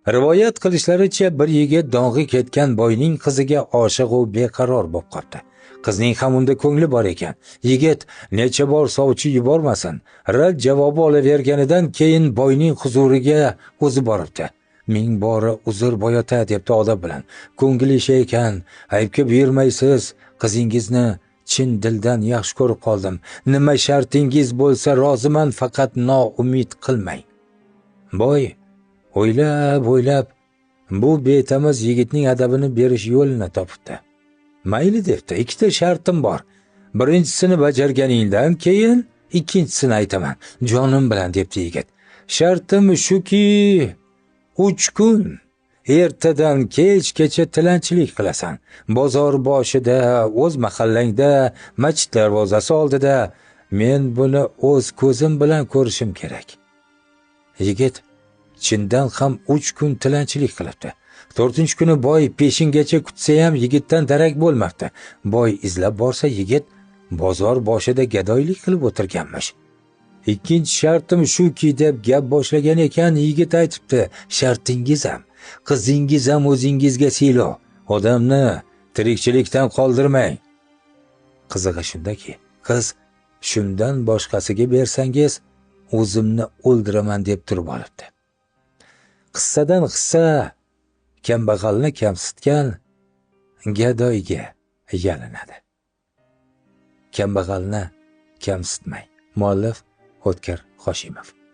Rivoyat qilishlaricha bir yigit dong'i ketgan boyning qiziga oshiq u beqaror bo'lib qoldi. Qizning ham unda ko'ngli bor ekan. Yigit necha bor sovchi yubormasin, rad javobi olaverganidan keyin boyning huzuriga o'zi boribdi. Ming bora uzr boyota debdi odob bilan. Ko'ngil ekan, aybga buyurmaysiz, qizingizni chin dildan yaxshi ko'rib qoldim. Nima shartingiz bo'lsa roziman, faqat noumid qilmang. Boy o'ylab bu betamiz yigitning adabini berish yo'lini topibdi. Mayli debdi, ikkita shartim bor. Birinchisini bajarganingdan keyin ikkinchisini aytaman, jonim bilan debdi yigit. Shartim shuki, 3 kun ertadan kechgacha tilanchilik qilasan. Bozor boshida, o'z mahallangda, masjid darvozasi oldida. Men buni o'z ko'zim bilan ko'rishim kerak. Yigit chindan ham 3 kun tilanchilik qilibdi. 4-kuni boy peshingacha kutsa ham yigitdan darak bo'lmabdi. Boy izlab borsa yigit bozor boshida gadoylik qilib o'tirganmish. Ikkinchi shartim shuki deb gap boshlagan ekan, yigit aytibdi, shartingiz ham, qizingiz ham o'zingizga siylov. Odamni tirikchilikdan qoldirmang. Qizig'i shundaki, qiz shundan boshqasiga bersangiz o'zimni o'ldiraman deb turib olibdi. Qissadan qissa kambag'alni kamsitgan gadoyga yalinadi. Kambag'alni kamsitmang. Muallif O'tkir Hoshimov.